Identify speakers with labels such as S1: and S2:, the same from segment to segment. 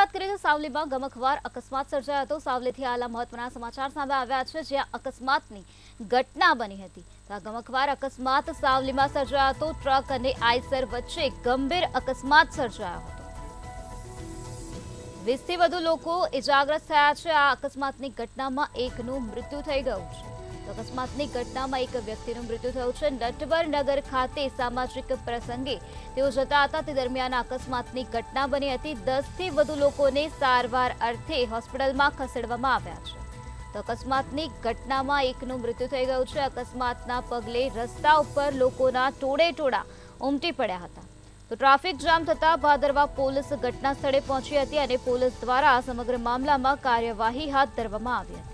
S1: વાત કરીએ તો સાવલીમાં ગમખ્વાર અકસ્માત સર્જાયો હતો। સાવલીથી હાલ મહત્વના સમાચાર સામે આવ્યા છે, જ્યાં અકસ્માતની ઘટના બની હતી। તો આ ગમખ્વાર અકસ્માત સાવલીમાં સર્જાયો હતો। ટ્રક અને આઈસર વચ્ચે ગંભીર અકસ્માત સર્જાયો હતો। 20 થી વધુ લોકો ઇજાગ્રસ્ત થયા છે। આ અકસ્માતની ઘટનામાં એકનું મૃત્યુ થઈ ગયું છે। તો અકસ્માતની ઘટનામાં એક વ્યક્તિનું મૃત્યુ થયું છે। નટવરનગર ખાતે સામાજિક પ્રસંગે તેઓ જતા હતા, તે દરમિયાન અકસ્માતની ઘટના બની હતી। 10 થી વધુ લોકોને સારવાર અર્થે હોસ્પિટલમાં ખસેડવામાં આવ્યા છે। તો અકસ્માતની ઘટનામાં એકનું મૃત્યુ થઈ ગયું છે। અકસ્માતના પગલે રસ્તા ઉપર લોકોના ટોળેટોળા ઉમટી પડ્યા હતા। તો ટ્રાફિક જામ થતા ભાદરવા પોલીસ ઘટના સ્થળે પહોંચી હતી અને પોલીસ દ્વારા સમગ્ર મામલામાં કાર્યવાહી હાથ ધરવામાં આવી હતી।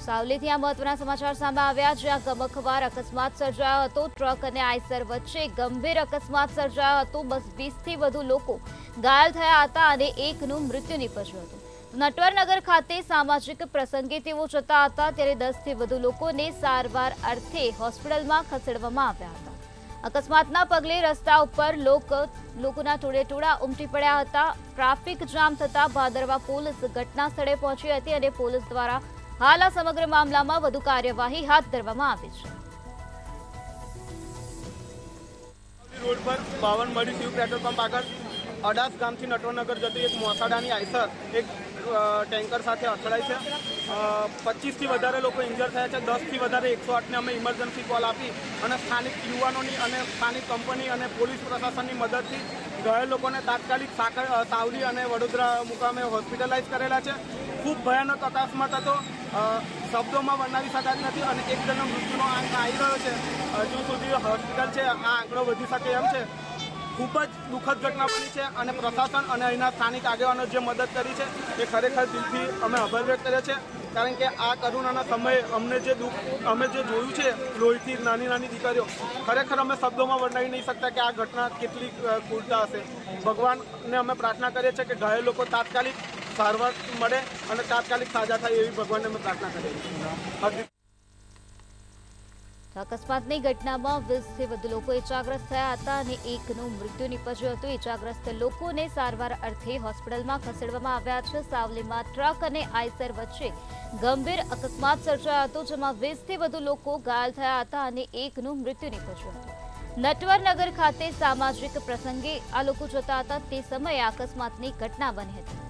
S1: સાવલીથી આ મહત્વના સમાચાર સામે આવ્યા, જ્યાં ગમખ્વાર અકસ્માત સર્જાયો હતો। ટ્રક અને આઈસર વચ્ચે ગંભીર અકસ્માત સર્જાયો હતો। બસ 20 થી વધુ લોકો ઘાયલ થયા હતા અને એકનું મૃત્યુ નીપજ્યું હતું। નટવરનગર ખાતે સામાજિક પ્રસંગે તેઓ જતા હતા, ત્યારે 10 થી વધુ લોકોને સારવાર અર્થે હોસ્પિટલમાં ખસેડવામાં આવ્યા હતા। અકસ્માતના પગલે રસ્તા ઉપર લોકોના ટોળેટોળા ઉમટી પડ્યા હતા। ટ્રાફિક જામ થતા ભાદરવા પોલીસ ઘટના સ્થળે પહોંચી હતી અને પોલીસ દ્વારા હાલ આ સમગ્ર મામલામાં વધુ કાર્યવાહી હાથ ધરવામાં આવી છે।
S2: રોડ પર 52 મળી શિવ પેટ્રોલ પંપ આગળ અડાસ ગામથી નટવરનગર જતી એક મોસાડાની આઈસર એક ટેન્કર સાથે અથડાઈ છે। 25 થી વધારે લોકો ઇન્જર થયા છે। 10 થી વધારે 108ને અમે ઇમરજન્સી કોલ આપી અને સ્થાનિક યુવાનોની અને સ્થાનિક કંપની અને પોલીસ પ્રશાસનની મદદથી ઘાયલ લોકોને તાત્કાલિક સાવલી અને વડોદરા મુકામે હોસ્પિટલાઇઝ કરેલા છે। ખૂબ ભયાનક અકસ્માત હતો, શબ્દોમાં વર્ણવી શકાય નથી અને એક જણનો મૃત્યુનો આંક આવી રહ્યો છે। હજુ સુધી હોસ્પિટલ છે, આ આંકડો વધી શકે એમ છે। ખૂબ જ દુઃખદ ઘટના બની છે અને પ્રશાસન અને અહીંના સ્થાનિક આગેવાનો જે મદદ કરી છે એ ખરેખર દિલથી અમે આભાર વ્યક્ત કરીએ છીએ, કારણ કે આ કરુણાના સમયે અમે જે જોયું છે લોહીથી નાની નાની દીકરીઓ, ખરેખર અમે શબ્દોમાં વર્ણવી નહીં શકતા કે આ ઘટના કેટલી ક્રૂરતા હશે। ભગવાનને અમે પ્રાર્થના કરીએ છીએ કે ઘાયલ લોકો તાત્કાલિક સારવાર મળે અને તાત્કાલિક સાજા થાય એવી ભગવાનને અમે પ્રાર્થના કરીએ છીએ।
S1: અકસ્માતની ઘટનામાં 20 થી વધુ લોકો ઇજાગ્રસ્ત થયા હતા અને એકનું મૃત્યુ નીપજ્યું હતું। ઇજાગ્રસ્ત લોકોને સારવાર અર્થે હોસ્પિટલમાં ખસેડવામાં આવ્યા છે। સાવલીમાં ટ્રક અને આઈસર વચ્ચે ગંભીર અકસ્માત સર્જાયો હતો, જેમાં 20 થી વધુ લોકો ઘાયલ થયા હતા અને એકનું મૃત્યુ નીપજ્યું હતું। નટવરનગર ખાતે સામાજિક પ્રસંગે આ લોકો જતા હતા, તે સમયે અકસ્માતની ઘટના બની હતી।